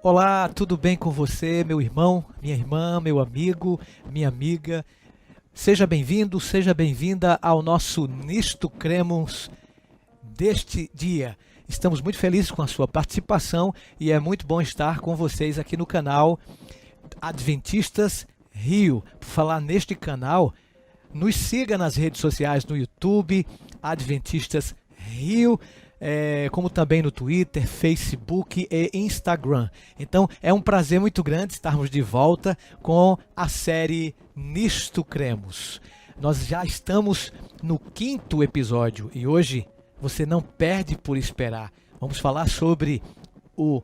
Olá, tudo bem com você, meu irmão, minha irmã, meu amigo, minha amiga? Seja bem-vindo, seja bem-vinda ao nosso Nisto Cremos deste dia. Estamos muito felizes com a sua participação e é muito bom estar com vocês aqui no canal Adventistas Rio. Por falar neste canal, nos siga nas redes sociais, no YouTube, Adventistas Rio, como também no Twitter, Facebook e Instagram. Então é um prazer muito grande estarmos de volta com a série Nisto Cremos. Nós já estamos no 5º episódio e hoje você não perde por esperar. Vamos falar sobre o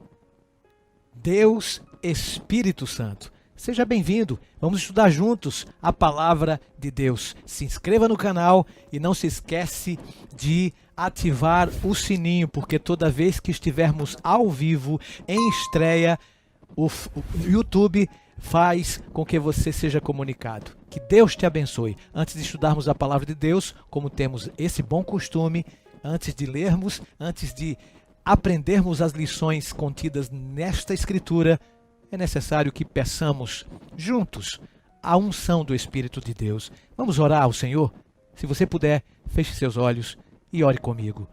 Deus Espírito Santo. Seja bem-vindo, vamos estudar juntos a palavra de Deus. Se inscreva no canal e não se esquece de ativar o sininho, porque toda vez que estivermos ao vivo, em estreia, o YouTube faz com que você seja comunicado. Que Deus te abençoe. Antes de estudarmos a palavra de Deus, como temos esse bom costume, antes de lermos, antes de aprendermos as lições contidas nesta escritura, é necessário que peçamos juntos a unção do Espírito de Deus. Vamos orar ao Senhor? Se você puder, feche seus olhos e ore comigo.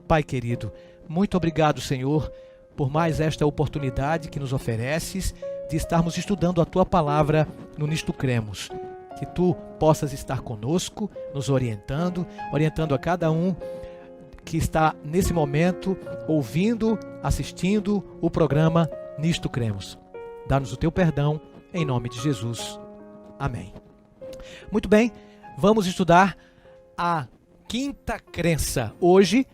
Pai querido, muito obrigado, Senhor, por mais esta oportunidade que nos ofereces de estarmos estudando a Tua palavra no Nisto Cremos. Que Tu possas estar conosco, nos orientando a cada um que está nesse momento ouvindo, assistindo o programa Nisto Cremos. Dá-nos o Teu perdão, em nome de Jesus. Amém. Muito bem, vamos estudar a 5ª crença. Hoje,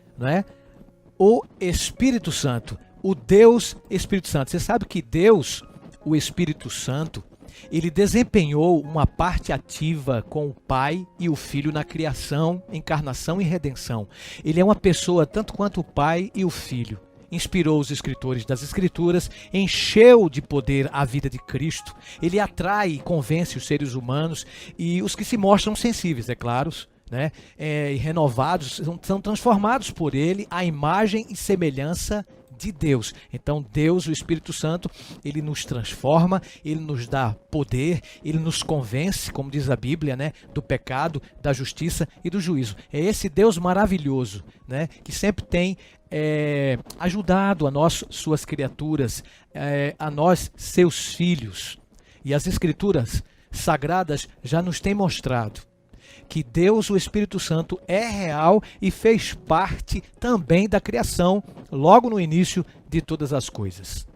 o Espírito Santo, o Deus Espírito Santo. Você sabe que Deus, o Espírito Santo, ele desempenhou uma parte ativa com o Pai e o Filho na criação, encarnação e redenção. Ele é uma pessoa tanto quanto o Pai e o Filho. Inspirou os escritores das Escrituras, encheu de poder a vida de Cristo. Ele atrai e convence os seres humanos e os que se mostram sensíveis, é claro, e renovados, são transformados por ele à imagem e semelhança de Deus. Então Deus, o Espírito Santo, ele nos transforma, ele nos dá poder, ele nos convence, como diz a Bíblia, do pecado, da justiça e do juízo. É esse Deus maravilhoso, que sempre tem ajudado a nós, suas criaturas, a nós, seus filhos. E as Escrituras Sagradas já nos têm mostrado que Deus, o Espírito Santo, é real e fez parte também da criação, logo no início de todas as coisas.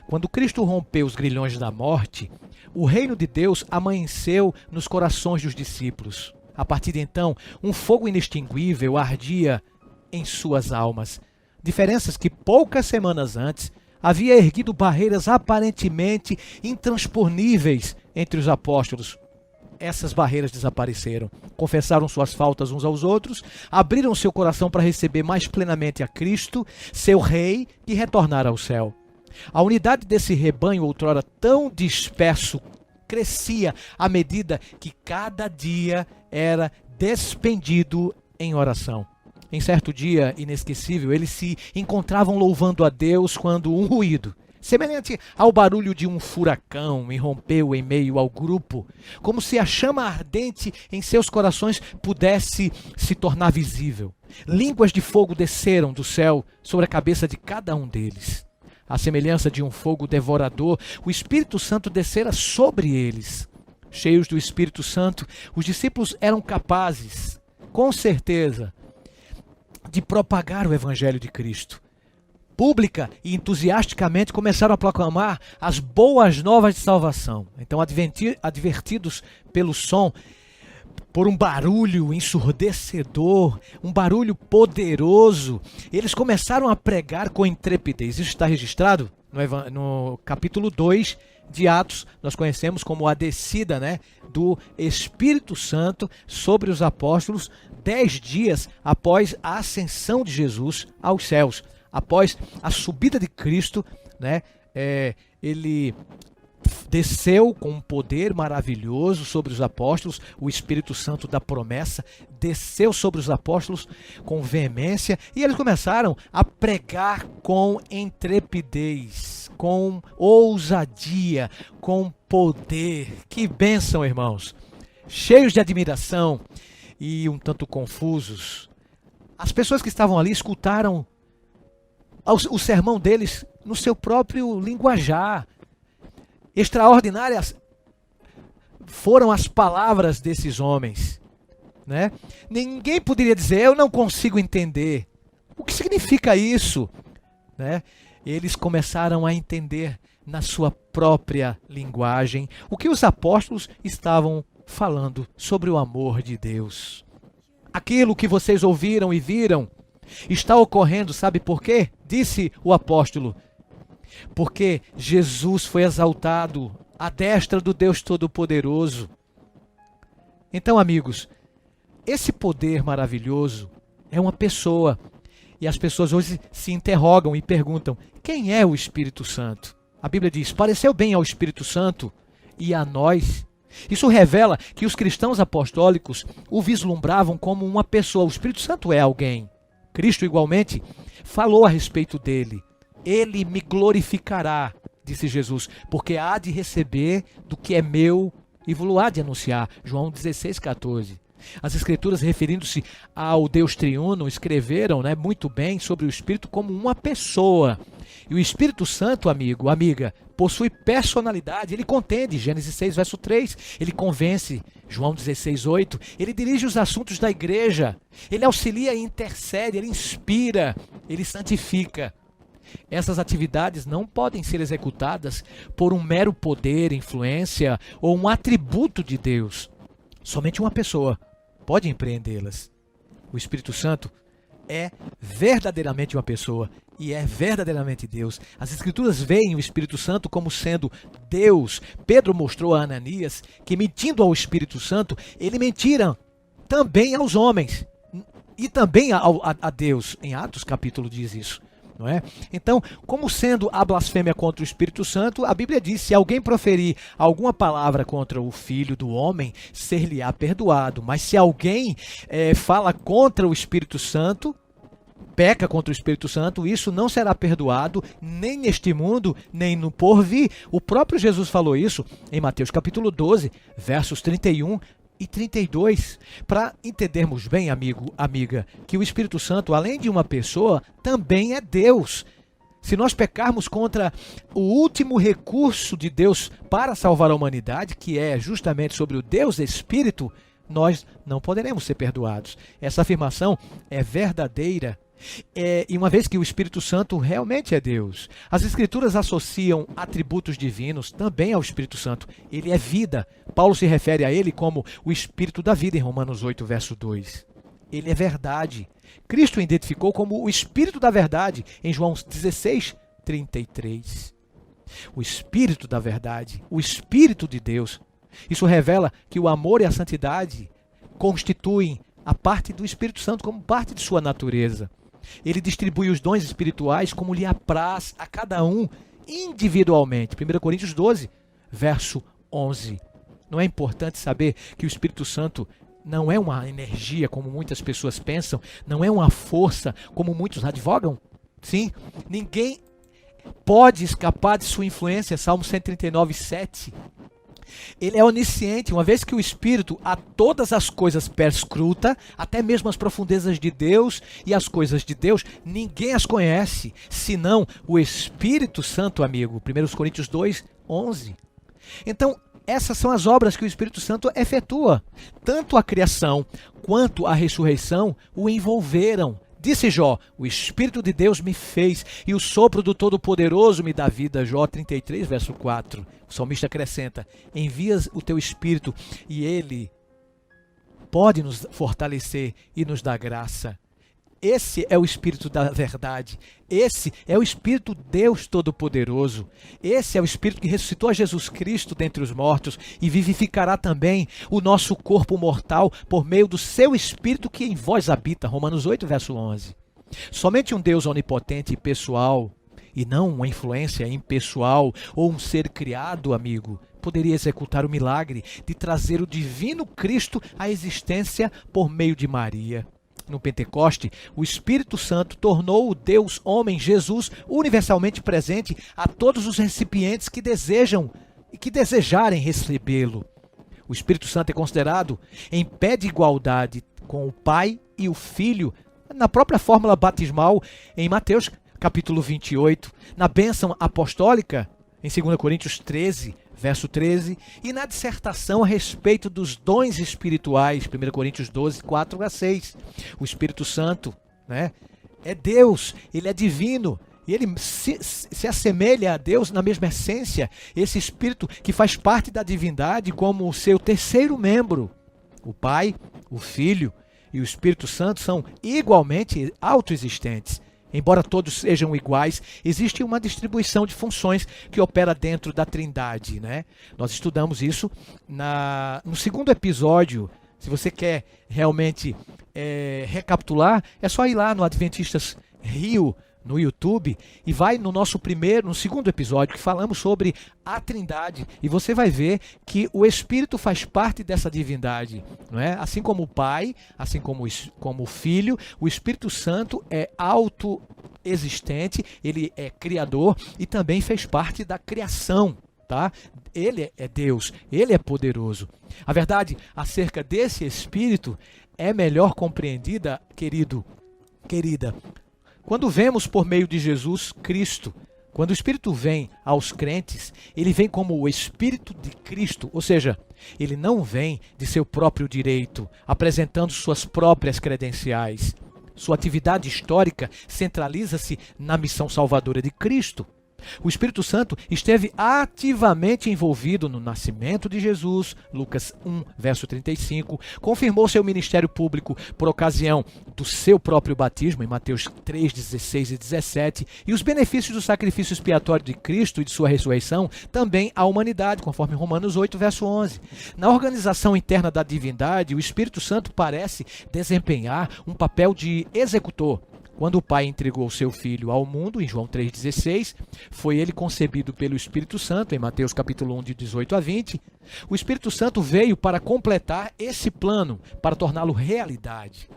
Quando Cristo rompeu os grilhões da morte, o reino de Deus amanheceu nos corações dos discípulos. A partir de então, um fogo inextinguível ardia em suas almas. Diferenças que poucas semanas antes havia erguido barreiras aparentemente intransponíveis entre os apóstolos. Essas barreiras desapareceram, confessaram suas faltas uns aos outros, abriram seu coração para receber mais plenamente a Cristo, seu Rei, e retornar ao céu. A unidade desse rebanho, outrora tão disperso, crescia à medida que cada dia era despendido em oração. Em certo dia inesquecível, eles se encontravam louvando a Deus quando um ruído, semelhante ao barulho de um furacão, irrompeu em meio ao grupo, como se a chama ardente em seus corações pudesse se tornar visível. Línguas de fogo desceram do céu sobre a cabeça de cada um deles. À semelhança de um fogo devorador, o Espírito Santo descera sobre eles. Cheios do Espírito Santo, os discípulos eram capazes, com certeza, de propagar o Evangelho de Cristo. Pública e entusiasticamente começaram a proclamar as boas novas de salvação. Então, advertidos pelo som, por um barulho ensurdecedor, um barulho poderoso, eles começaram a pregar com intrepidez. Isso está registrado no capítulo 2 de Atos. Nós conhecemos como a descida do Espírito Santo sobre os apóstolos 10 dias após a ascensão de Jesus aos céus. Após a subida de Cristo, ele desceu com um poder maravilhoso sobre os apóstolos, o Espírito Santo da promessa desceu sobre os apóstolos com veemência e eles começaram a pregar com intrepidez, com ousadia, com poder. Que bênção, irmãos! Cheios de admiração e um tanto confusos, as pessoas que estavam ali escutaram o sermão deles no seu próprio linguajar. Extraordinárias foram as palavras desses homens, né? Ninguém poderia dizer, eu não consigo entender. O que significa isso? Né? Eles começaram a entender na sua própria linguagem o que os apóstolos estavam falando sobre o amor de Deus. Aquilo que vocês ouviram e viram está ocorrendo, sabe por quê? Disse o apóstolo. Porque Jesus foi exaltado à destra do Deus Todo-Poderoso. Então, amigos, esse poder maravilhoso é uma pessoa. E as pessoas hoje se interrogam e perguntam, quem é o Espírito Santo? A Bíblia diz, pareceu bem ao Espírito Santo e a nós. Isso revela que os cristãos apostólicos o vislumbravam como uma pessoa. O Espírito Santo é alguém. Cristo, igualmente, falou a respeito dele. Ele me glorificará, disse Jesus, porque há de receber do que é meu e vou há de anunciar. João 16,14. As Escrituras, referindo-se ao Deus triuno, escreveram, muito bem sobre o Espírito como uma pessoa. E o Espírito Santo, amigo, amiga, possui personalidade. Ele contende, Gênesis 6, verso 3. Ele convence, João 16,8. Ele dirige os assuntos da igreja. Ele auxilia e intercede. Ele inspira. Ele santifica. Essas atividades não podem ser executadas por um mero poder, influência ou um atributo de Deus. Somente uma pessoa pode empreendê-las. O Espírito Santo é verdadeiramente uma pessoa e é verdadeiramente Deus. As Escrituras veem o Espírito Santo como sendo Deus. Pedro mostrou a Ananias que, mentindo ao Espírito Santo, ele mentira também aos homens e também a Deus. Em Atos capítulo diz isso. Não é? Então, como sendo a blasfêmia contra o Espírito Santo, a Bíblia diz, se alguém proferir alguma palavra contra o Filho do homem, ser-lhe-á perdoado. Mas se alguém fala contra o Espírito Santo, peca contra o Espírito Santo, isso não será perdoado, nem neste mundo, nem no porvir. O próprio Jesus falou isso em Mateus capítulo 12, versos 31 e 32, para entendermos bem, amigo, amiga, que o Espírito Santo, além de uma pessoa, também é Deus. Se nós pecarmos contra o último recurso de Deus para salvar a humanidade, que é justamente sobre o Deus Espírito, nós não poderemos ser perdoados. Essa afirmação é verdadeira. E uma vez que o Espírito Santo realmente é Deus, as Escrituras associam atributos divinos também ao Espírito Santo. Ele é vida. Paulo se refere a ele como o Espírito da vida em Romanos 8, verso 2. Ele é verdade. Cristo o identificou como o Espírito da verdade em João 16, 33. O Espírito da verdade, o Espírito de Deus. Isso revela que o amor e a santidade constituem a parte do Espírito Santo como parte de sua natureza. Ele distribui os dons espirituais como lhe apraz a cada um individualmente. 1 Coríntios 12, verso 11. Não é importante saber que o Espírito Santo não é uma energia como muitas pessoas pensam, não é uma força como muitos advogam? Sim, ninguém pode escapar de sua influência. Salmo 139, 7. Ele é onisciente, uma vez que o Espírito a todas as coisas perscruta, até mesmo as profundezas de Deus e as coisas de Deus, ninguém as conhece, senão o Espírito Santo, amigo. 1 Coríntios 2, 11. Então, essas são as obras que o Espírito Santo efetua. Tanto a criação quanto a ressurreição o envolveram. Disse Jó, o Espírito de Deus me fez e o sopro do Todo-Poderoso me dá vida. Jó 33, verso 4. O salmista acrescenta, envias o teu Espírito e ele pode nos fortalecer e nos dar graça. Esse é o Espírito da verdade. Esse é o Espírito Deus Todo-Poderoso. Esse é o Espírito que ressuscitou a Jesus Cristo dentre os mortos e vivificará também o nosso corpo mortal por meio do seu Espírito que em vós habita. Romanos 8, verso 11. Somente um Deus onipotente e pessoal e não uma influência impessoal ou um ser criado, amigo, poderia executar o milagre de trazer o divino Cristo à existência por meio de Maria. No Pentecoste, o Espírito Santo tornou o Deus homem Jesus universalmente presente a todos os recipientes que desejam e que desejarem recebê-lo. O Espírito Santo é considerado em pé de igualdade com o Pai e o Filho na própria fórmula batismal em Mateus capítulo 28, na bênção apostólica em 2 Coríntios 13, verso 13, e na dissertação a respeito dos dons espirituais, 1 Coríntios 12, 4 a 6. O Espírito Santo, né, é Deus, ele é divino, e ele se assemelha a Deus na mesma essência, esse Espírito que faz parte da divindade como o seu terceiro membro. O Pai, o Filho e o Espírito Santo são igualmente autoexistentes. Embora todos sejam iguais, existe uma distribuição de funções que opera dentro da Trindade, né? Nós estudamos isso no segundo episódio. Se você quer realmente recapitular, é só ir lá no Adventistas Rio, no YouTube, e vai no segundo episódio, que falamos sobre a Trindade, e você vai ver que o Espírito faz parte dessa divindade, não é? Assim como o Pai, assim como o Filho, o Espírito Santo é autoexistente, ele é criador e também fez parte da criação, tá? Ele é Deus, ele é poderoso. A verdade acerca desse Espírito é melhor compreendida, querido, querida, quando vemos por meio de Jesus Cristo. Quando o Espírito vem aos crentes, ele vem como o Espírito de Cristo, ou seja, ele não vem de seu próprio direito, apresentando suas próprias credenciais. Sua atividade histórica centraliza-se na missão salvadora de Cristo. O Espírito Santo esteve ativamente envolvido no nascimento de Jesus, Lucas 1, verso 35, confirmou seu ministério público por ocasião do seu próprio batismo, em Mateus 3, 16 e 17, e os benefícios do sacrifício expiatório de Cristo e de sua ressurreição também à humanidade, conforme Romanos 8, verso 11. Na organização interna da divindade, o Espírito Santo parece desempenhar um papel de executor. Quando o Pai entregou seu Filho ao mundo, em João 3,16, foi ele concebido pelo Espírito Santo, em Mateus capítulo 1, de 18 a 20. O Espírito Santo veio para completar esse plano, para torná-lo realidade.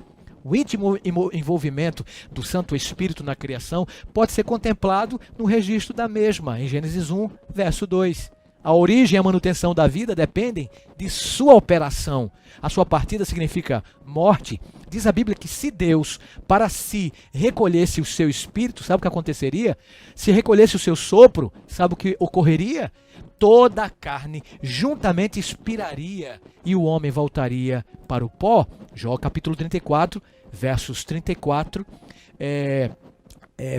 O íntimo envolvimento do Santo Espírito na criação pode ser contemplado no registro da mesma, em Gênesis 1, verso 2. A origem e a manutenção da vida dependem de sua operação. A sua partida significa morte. Diz a Bíblia que se Deus, para si, recolhesse o seu espírito, sabe o que aconteceria? Se recolhesse o seu sopro, sabe o que ocorreria? Toda a carne juntamente expiraria e o homem voltaria para o pó. Jó capítulo 34, versos 34,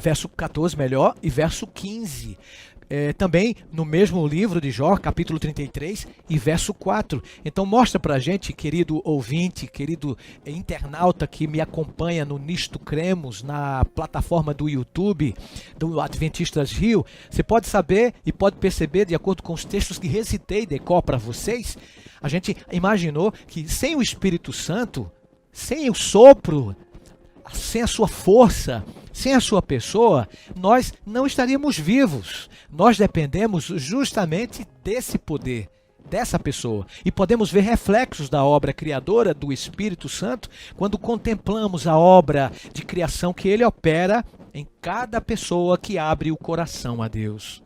verso 14 melhor, e verso 15. Também no mesmo livro de Jó, capítulo 33 e verso 4. Então mostra pra gente, querido ouvinte, querido internauta que me acompanha no Nisto Cremos, na plataforma do YouTube, do Adventistas Rio, você pode saber e pode perceber, de acordo com os textos que recitei de cor para vocês, a gente imaginou que sem o Espírito Santo, sem o sopro, sem a sua força, sem a sua pessoa, nós não estaríamos vivos. Nós dependemos justamente desse poder, dessa pessoa. E podemos ver reflexos da obra criadora do Espírito Santo quando contemplamos a obra de criação que ele opera em cada pessoa que abre o coração a Deus.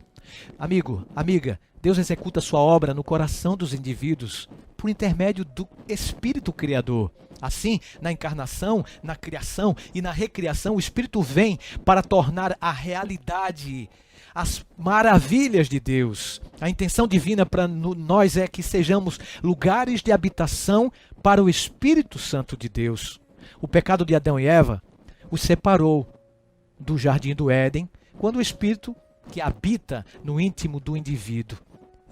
Amigo, amiga, Deus executa sua obra no coração dos indivíduos por intermédio do Espírito Criador. Assim, na encarnação, na criação e na recriação, o Espírito vem para tornar a realidade as maravilhas de Deus. A intenção divina para nós é que sejamos lugares de habitação para o Espírito Santo de Deus. O pecado de Adão e Eva os separou do jardim do Éden, quando o Espírito que habita no íntimo do indivíduo.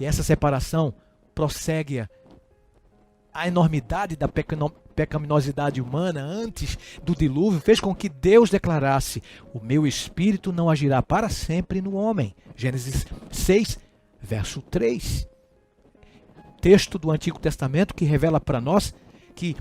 E essa separação prossegue a enormidade da pecaminosidade humana antes do dilúvio, fez com que Deus declarasse: o meu espírito não agirá para sempre no homem. Gênesis 6, verso 3. Texto do Antigo Testamento que revela para nós que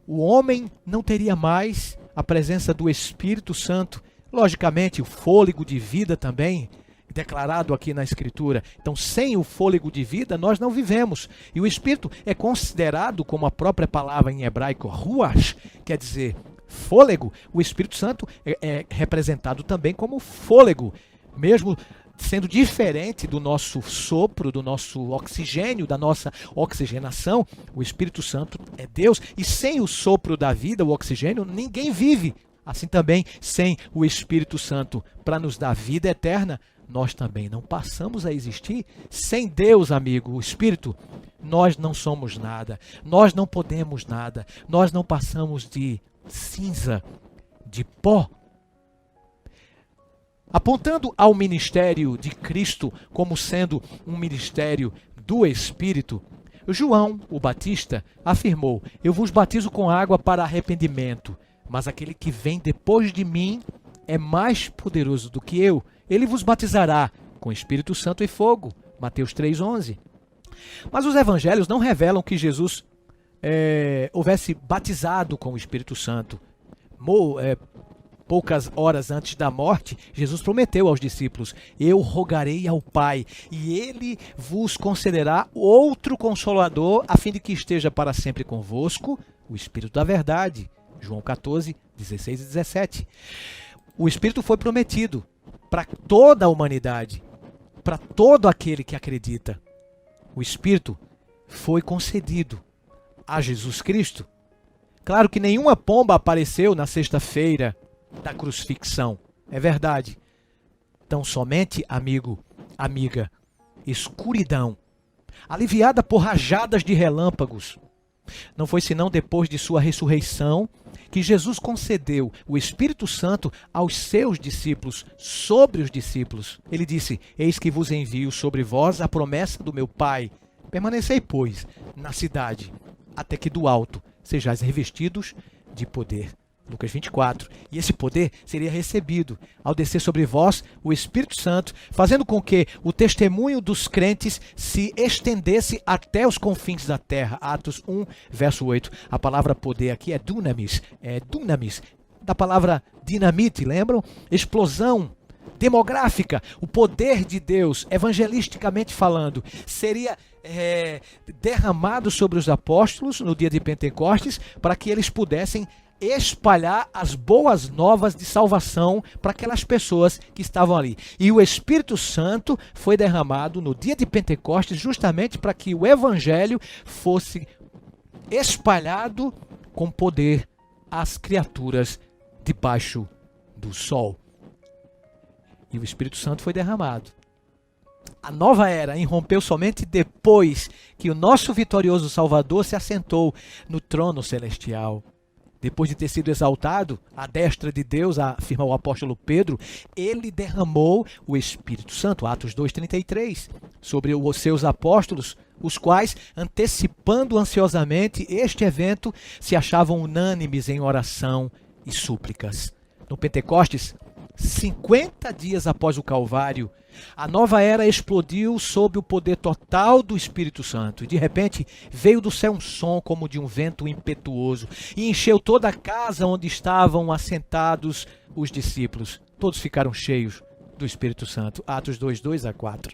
o homem não teria mais a presença do Espírito Santo Logicamente, o fôlego de vida também, declarado aqui na Escritura. Então, sem o fôlego de vida, nós não vivemos. E o Espírito é considerado, como a própria palavra em hebraico, ruach, quer dizer fôlego. O Espírito Santo é representado também como fôlego, mesmo sendo diferente do nosso sopro, do nosso oxigênio, da nossa oxigenação. O Espírito Santo é Deus, e sem o sopro da vida, o oxigênio, ninguém vive. Assim também, sem o Espírito Santo para nos dar vida eterna, nós também não passamos a existir. Sem Deus, amigo, o Espírito, nós não somos nada, nós não podemos nada, nós não passamos de cinza, de pó. Apontando ao ministério de Cristo como sendo um ministério do Espírito, João, o Batista, afirmou: eu vos batizo com água para arrependimento, mas aquele que vem depois de mim é mais poderoso do que eu. Ele vos batizará com Espírito Santo e fogo. Mateus 3,11. Mas os evangelhos não revelam que Jesus houvesse batizado com o Espírito Santo. Poucas horas antes da morte, Jesus prometeu aos discípulos: eu rogarei ao Pai, e Ele vos concederá outro Consolador, a fim de que esteja para sempre convosco, o Espírito da verdade. João 14, 16 e 17. O Espírito foi prometido para toda a humanidade, para todo aquele que acredita. O Espírito foi concedido a Jesus Cristo. Claro que nenhuma pomba apareceu na sexta-feira da crucifixão, é verdade. Então somente, amigo, amiga, escuridão, aliviada por rajadas de relâmpagos. Não foi senão depois de sua ressurreição que Jesus concedeu o Espírito Santo aos seus discípulos, sobre os discípulos. Ele disse: eis que vos envio sobre vós a promessa do meu Pai. Permanecei, pois, na cidade, até que do alto sejais revestidos de poder. Lucas 24. E esse poder seria recebido ao descer sobre vós o Espírito Santo, fazendo com que o testemunho dos crentes se estendesse até os confins da terra. Atos 1, verso 8. A palavra poder aqui é dunamis, da palavra dinamite, lembram? Explosão demográfica. O poder de Deus, evangelisticamente falando, seria derramado sobre os apóstolos no dia de Pentecostes, para que eles pudessem espalhar as boas novas de salvação para aquelas pessoas que estavam ali. E o Espírito Santo foi derramado no dia de Pentecostes justamente para que o Evangelho fosse espalhado com poder às criaturas debaixo do sol. E o Espírito Santo foi derramado. A nova era irrompeu somente depois que o nosso vitorioso Salvador se assentou no trono celestial. Depois de ter sido exaltado à destra de Deus, afirma o apóstolo Pedro, ele derramou o Espírito Santo, Atos 2,33, sobre os seus apóstolos, os quais, antecipando ansiosamente este evento, se achavam unânimes em oração e súplicas. No Pentecostes, 50 dias após o Calvário, a nova era explodiu sob o poder total do Espírito Santo. E de repente veio do céu um som como de um vento impetuoso e encheu toda a casa onde estavam assentados os discípulos. Todos ficaram cheios do Espírito Santo. Atos 2, 2 a 4.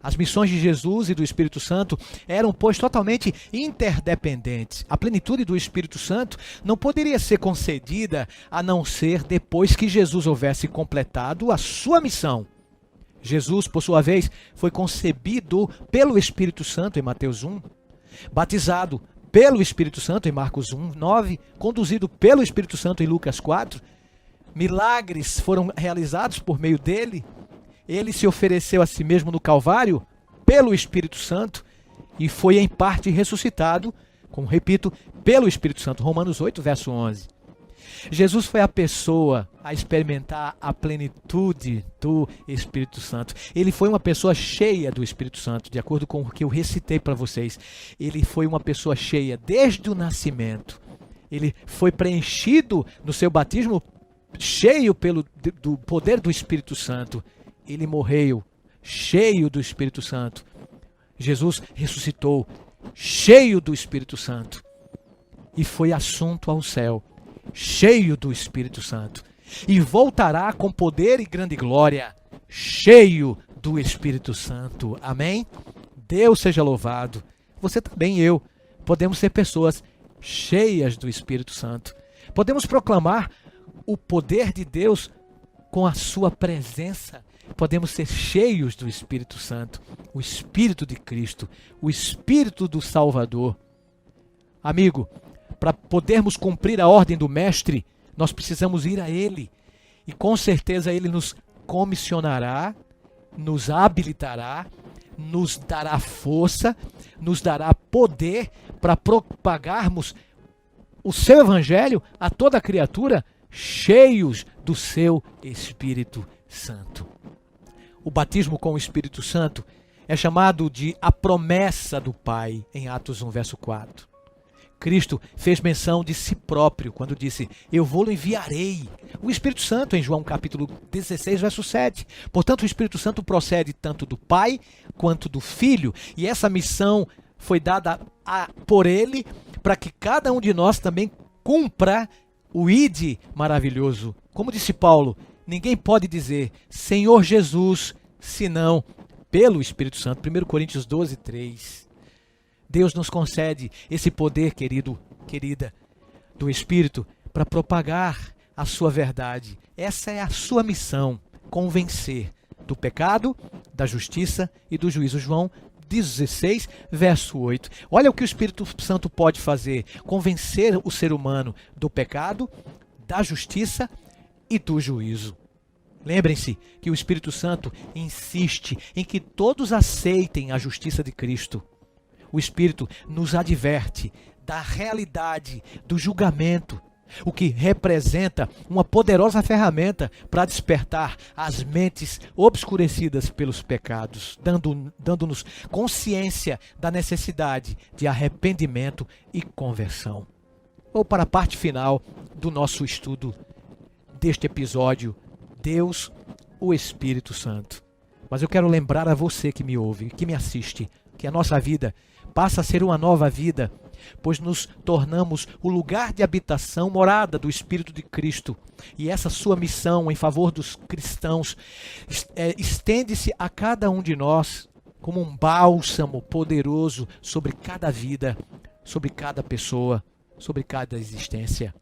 As missões de Jesus e do Espírito Santo eram, pois, totalmente interdependentes. A plenitude do Espírito Santo não poderia ser concedida a não ser depois que Jesus houvesse completado a sua missão. Jesus, por sua vez, foi concebido pelo Espírito Santo em Mateus 1, batizado pelo Espírito Santo em Marcos 1, 9, conduzido pelo Espírito Santo em Lucas 4. Milagres foram realizados por meio dele. Ele se ofereceu a si mesmo no Calvário pelo Espírito Santo e foi em parte ressuscitado, como repito, pelo Espírito Santo. Romanos 8, verso 11. Jesus foi a pessoa a experimentar a plenitude do Espírito Santo. Ele foi uma pessoa cheia do Espírito Santo, de acordo com o que eu recitei para vocês. Ele foi uma pessoa cheia desde o nascimento. Ele foi preenchido no seu batismo, cheio do poder do Espírito Santo. Ele morreu cheio do Espírito Santo. Jesus ressuscitou cheio do Espírito Santo e foi assunto ao céu cheio do Espírito Santo. e voltará com poder e grande glória, cheio do Espírito Santo. Amém? Deus seja louvado. Você também e eu podemos ser pessoas cheias do Espírito Santo. Podemos proclamar o poder de Deus com a sua presença. Podemos ser cheios do Espírito Santo, o Espírito de Cristo, o Espírito do Salvador. Amigo, para podermos cumprir a ordem do Mestre, nós precisamos ir a Ele. E com certeza Ele nos comissionará, nos habilitará, nos dará força, nos dará poder para propagarmos o seu Evangelho a toda criatura, cheios do seu Espírito Santo. O batismo com o Espírito Santo é chamado de a promessa do Pai, em Atos 1, verso 4. Cristo fez menção de si próprio quando disse: eu vou-lo enviarei. O Espírito Santo, em João capítulo 16, verso 7. Portanto, o Espírito Santo procede tanto do Pai quanto do Filho. E essa missão foi dada por Ele para que cada um de nós também cumpra o ide maravilhoso. Como disse Paulo, ninguém pode dizer Senhor Jesus, senão pelo Espírito Santo. 1 Coríntios 12, 3. Deus nos concede esse poder, querido, querida, do Espírito para propagar a sua verdade. Essa é a sua missão, convencer do pecado, da justiça e do juízo. João 16, verso 8. Olha o que o Espírito Santo pode fazer: convencer o ser humano do pecado, da justiça e do juízo. Lembrem-se que o Espírito Santo insiste em que todos aceitem a justiça de Cristo. O Espírito nos adverte da realidade do julgamento, o que representa uma poderosa ferramenta para despertar as mentes obscurecidas pelos pecados, dando-nos consciência da necessidade de arrependimento e conversão. Ou para a parte final do nosso estudo deste episódio, Deus, o Espírito Santo. Mas eu quero lembrar a você que me ouve, que me assiste, que a nossa vida passa a ser uma nova vida, pois nos tornamos o lugar de habitação, morada do Espírito de Cristo. E essa sua missão em favor dos cristãos estende-se a cada um de nós como um bálsamo poderoso sobre cada vida, sobre cada pessoa, sobre cada existência.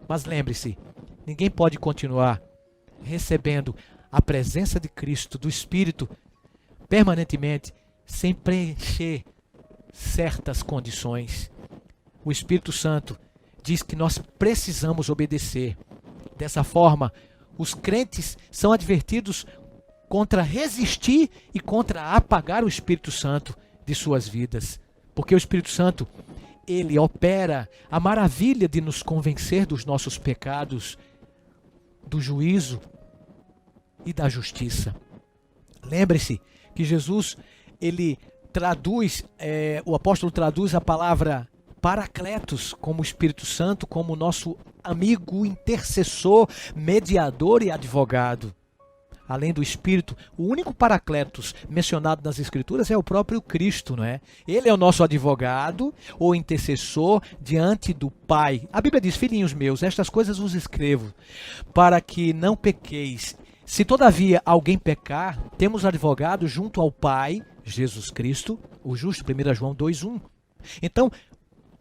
Mas lembre-se, ninguém pode continuar recebendo a presença de Cristo, do Espírito, permanentemente, sem preencher certas condições. O Espírito Santo diz que nós precisamos obedecer. Dessa forma, os crentes são advertidos contra resistir e contra apagar o Espírito Santo de suas vidas. Porque o Espírito Santo, ele opera a maravilha de nos convencer dos nossos pecados, do juízo e da justiça. Lembre-se que Jesus, ele o apóstolo traduz a palavra Paracletos como Espírito Santo, como nosso amigo, intercessor, mediador e advogado. Além do Espírito, o único Paracletos mencionado nas Escrituras é o próprio Cristo, não é? Ele é o nosso advogado ou intercessor diante do Pai. A Bíblia diz: filhinhos meus, estas coisas vos escrevo, para que não pequeis. Se todavia alguém pecar, temos advogado junto ao Pai, Jesus Cristo, o justo, 1 João 2,1. Então,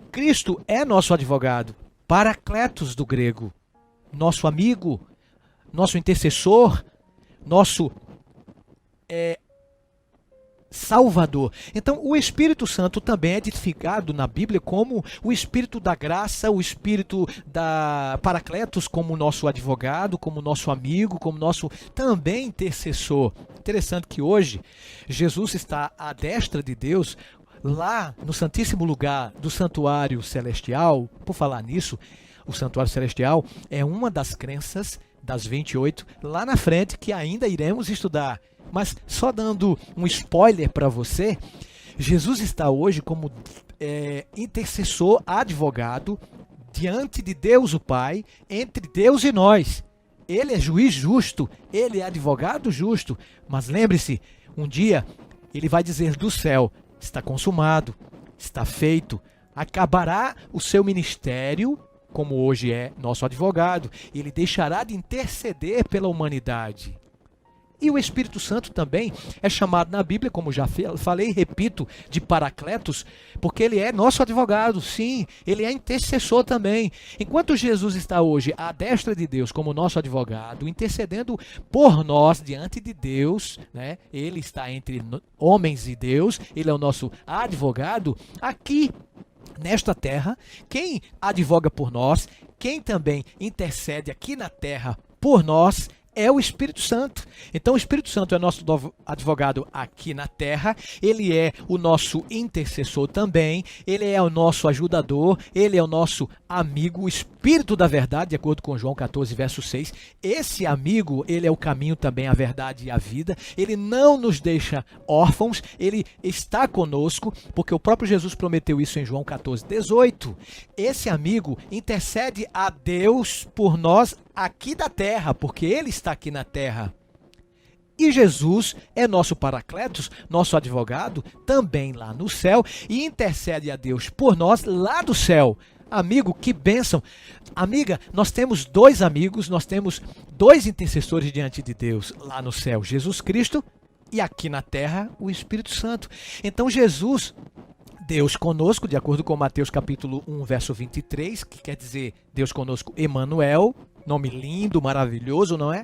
Cristo é nosso advogado, Paracletos do grego, nosso amigo, nosso intercessor, nosso Salvador. Então, o Espírito Santo também é identificado na Bíblia como o Espírito da graça, o Espírito da Paracletos como nosso advogado, como nosso amigo, como nosso também intercessor. Interessante que hoje Jesus está à destra de Deus, lá no santíssimo lugar do santuário celestial. Por falar nisso, o santuário celestial é uma das crenças das 28 lá na frente que ainda iremos estudar. Mas só dando um spoiler para você, Jesus está hoje como intercessor, advogado, diante de Deus o Pai, entre Deus e nós. Ele é juiz justo, ele é advogado justo. Mas lembre-se, um dia ele vai dizer do céu: está consumado, está feito. Acabará o seu ministério como hoje é nosso advogado, ele deixará de interceder pela humanidade. E o Espírito Santo também é chamado na Bíblia, como já falei e repito, de Paracletos, porque ele é nosso advogado, sim, ele é intercessor também. Enquanto Jesus está hoje à destra de Deus como nosso advogado, intercedendo por nós diante de Deus, né? Ele está entre homens e Deus, ele é o nosso advogado, aqui nesta terra, quem advoga por nós, quem também intercede aqui na terra por nós, é o Espírito Santo. Então o Espírito Santo é nosso advogado aqui na terra, ele é o nosso intercessor também, ele é o nosso ajudador, ele é o nosso amigo, o Espírito da verdade, de acordo com João 14, verso 6. Esse amigo, ele é o caminho também, a verdade e a vida. Ele não nos deixa órfãos, ele está conosco, porque o próprio Jesus prometeu isso em João 14, 18. Esse amigo intercede a Deus por nós aqui da terra, porque ele está aqui na terra. E Jesus é nosso Paracletos, nosso advogado, também lá no céu, e intercede a Deus por nós lá do céu. Amigo, que bênção! Amiga, nós temos dois amigos, nós temos dois intercessores diante de Deus lá no céu, Jesus Cristo, e aqui na terra, o Espírito Santo. Então Jesus, Deus conosco, de acordo com Mateus capítulo 1, verso 23, que quer dizer Deus conosco, Emanuel, nome lindo, maravilhoso, não é?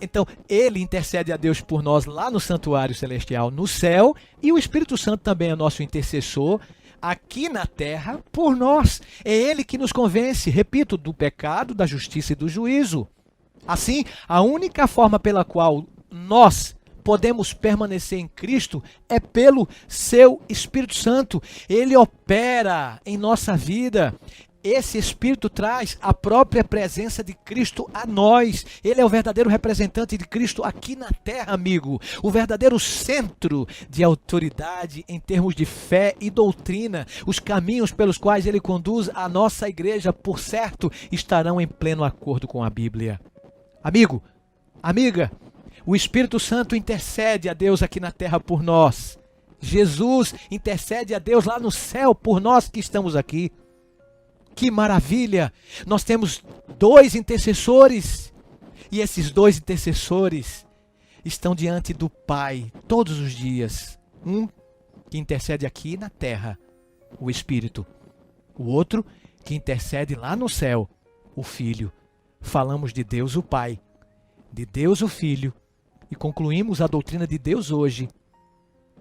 Então, ele intercede a Deus por nós lá no santuário celestial, no céu, e o Espírito Santo também é nosso intercessor aqui na terra por nós. É ele que nos convence, repito, do pecado, da justiça e do juízo. Assim, a única forma pela qual nós podemos permanecer em Cristo é pelo seu Espírito Santo. Ele opera em nossa vida. Esse Espírito traz a própria presença de Cristo a nós. Ele é o verdadeiro representante de Cristo aqui na terra, amigo. O verdadeiro centro de autoridade em termos de fé e doutrina. Os caminhos pelos quais ele conduz a nossa igreja, por certo, estarão em pleno acordo com a Bíblia. Amigo, amiga, o Espírito Santo intercede a Deus aqui na terra por nós. Jesus intercede a Deus lá no céu por nós que estamos aqui. Que maravilha! Nós temos dois intercessores, e esses dois intercessores estão diante do Pai todos os dias. Um que intercede aqui na terra, o Espírito. O outro que intercede lá no céu, o Filho. Falamos de Deus o Pai, de Deus o Filho, e concluímos a doutrina de Deus hoje,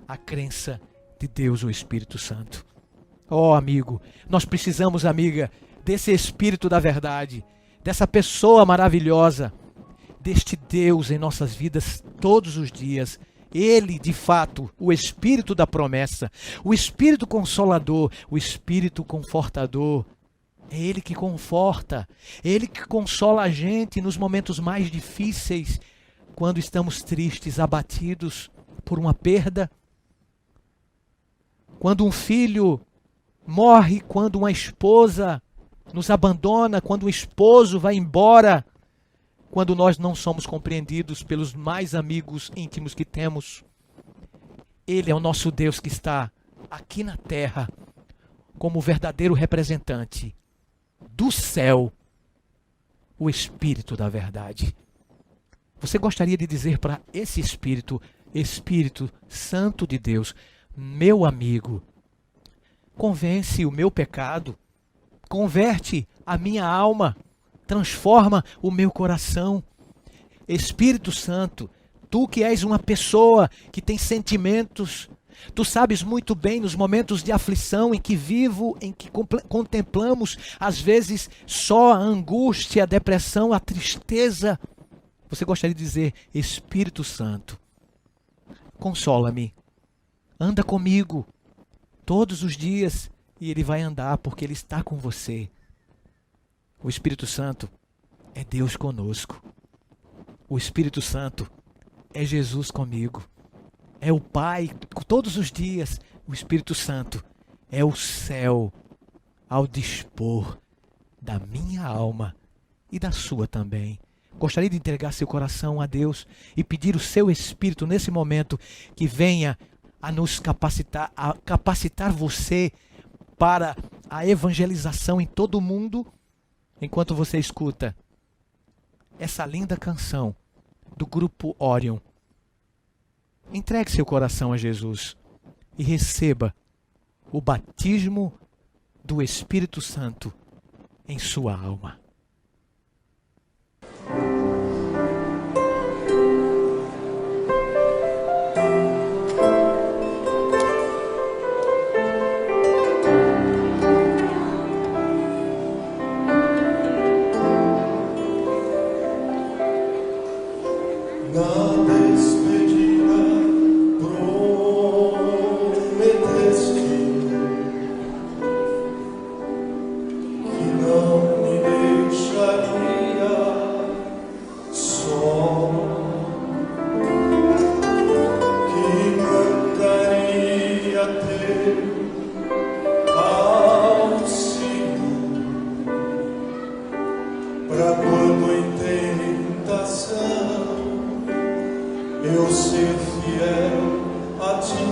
a crença de Deus o Espírito Santo. Oh, amigo, nós precisamos, amiga, desse Espírito da verdade, dessa pessoa maravilhosa, deste Deus em nossas vidas todos os dias. Ele, de fato, o Espírito da promessa, o Espírito Consolador, o Espírito Confortador. É Ele que conforta, é Ele que consola a gente nos momentos mais difíceis, quando estamos tristes, abatidos por uma perda, quando um filho morre, quando uma esposa nos abandona, quando um esposo vai embora, quando nós não somos compreendidos pelos mais amigos íntimos que temos. Ele é o nosso Deus que está aqui na terra como o verdadeiro representante do céu, o Espírito da verdade. Você gostaria de dizer para esse Espírito, Espírito Santo de Deus, meu amigo, convence o meu pecado, converte a minha alma, transforma o meu coração. Espírito Santo, tu que és uma pessoa que tem sentimentos, tu sabes muito bem nos momentos de aflição em que vivo, em que contemplamos às vezes só a angústia, a depressão, a tristeza. Você gostaria de dizer, Espírito Santo, consola-me, anda comigo todos os dias, e ele vai andar porque ele está com você. O Espírito Santo é Deus conosco. O Espírito Santo é Jesus comigo. É o Pai todos os dias. O Espírito Santo é o céu ao dispor da minha alma e da sua também. Gostaria de entregar seu coração a Deus e pedir o seu Espírito nesse momento que venha a nos capacitar, a capacitar você para a evangelização em todo o mundo, enquanto você escuta essa linda canção do grupo Orion, entregue seu coração a Jesus e receba o batismo do Espírito Santo em sua alma. Eu ser fiel a ti.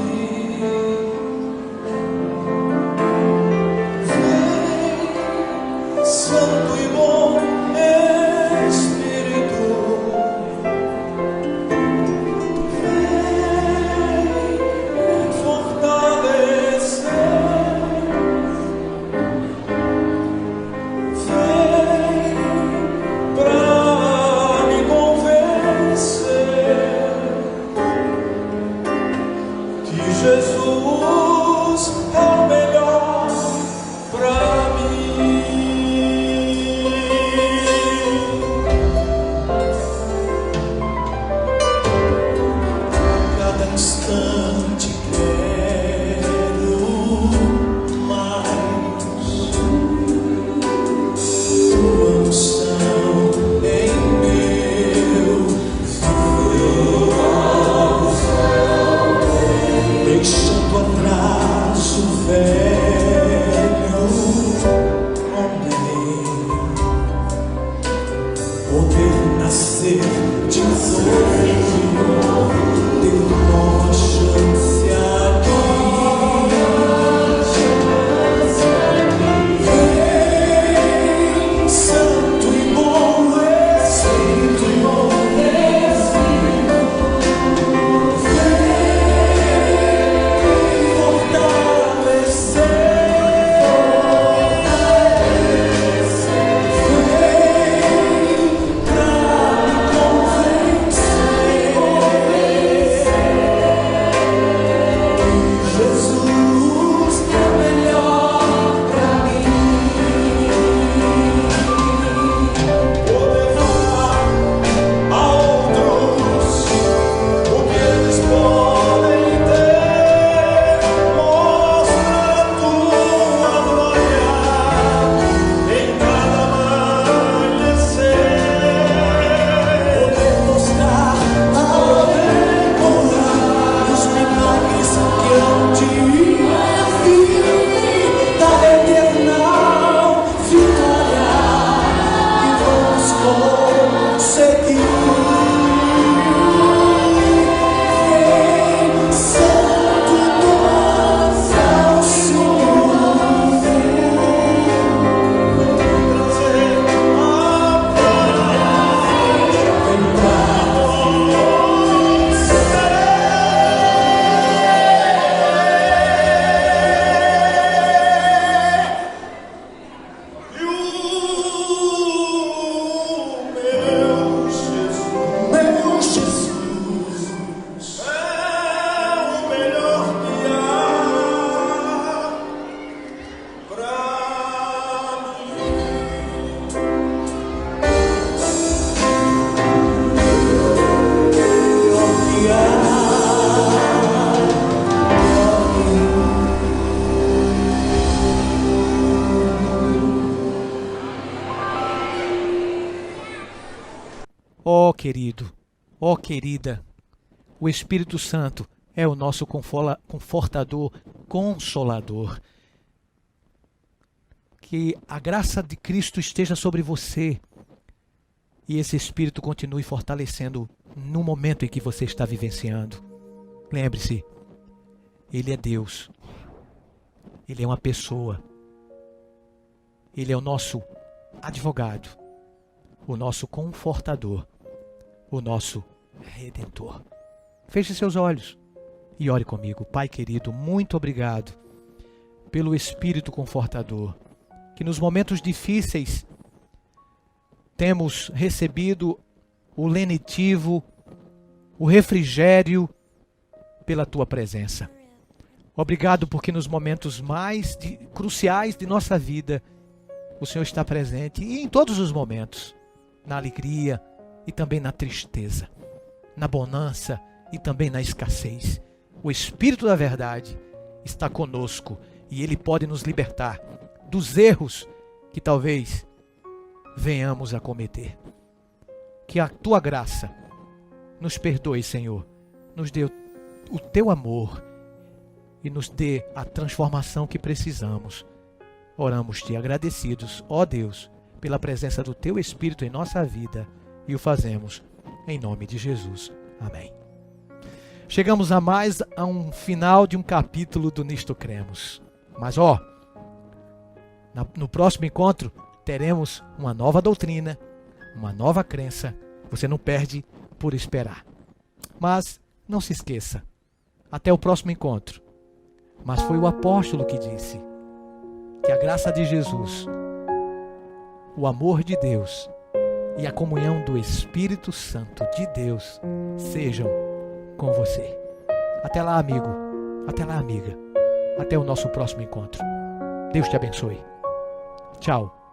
Vem, Santo e bom Espírito, vem me fortalecer, vem pra me convencer que Jesus é o melhor pra mim. Cada instante quero mais tua unção em meu viver, deixando atrás o velho homem, poder nascer de novo, ter nova chance aqui. Vem, Santo e bom Espírito, Ó querido, ó querida, o Espírito Santo é o nosso confortador, consolador. Que a graça de Cristo esteja sobre você e esse Espírito continue fortalecendo no momento em que você está vivenciando. Lembre-se, Ele é Deus, Ele é uma pessoa, Ele é o nosso advogado, o nosso confortador, o nosso redentor. Feche seus olhos e ore comigo. Pai querido, muito obrigado pelo Espírito Confortador, que nos momentos difíceis temos recebido o lenitivo, o refrigério pela Tua presença. Obrigado porque nos momentos mais cruciais de nossa vida, o Senhor está presente, e em todos os momentos, na alegria e também na tristeza, na bonança e também na escassez. O Espírito da verdade está conosco e Ele pode nos libertar dos erros que talvez venhamos a cometer. Que a Tua graça nos perdoe, Senhor, nos dê o Teu amor e nos dê a transformação que precisamos. Oramos-te agradecidos, ó Deus, pela presença do Teu Espírito em nossa vida, e o fazemos em nome de Jesus. Amém. Chegamos a um final de um capítulo do Nisto Cremos. Mas no próximo encontro teremos uma nova doutrina, uma nova crença. Você não perde por esperar. Mas não se esqueça, até o próximo encontro. Mas foi o apóstolo que disse que a graça de Jesus, o amor de Deus e a comunhão do Espírito Santo de Deus sejam com você. Até lá, amigo. Até lá, amiga. Até o nosso próximo encontro. Deus te abençoe. Tchau.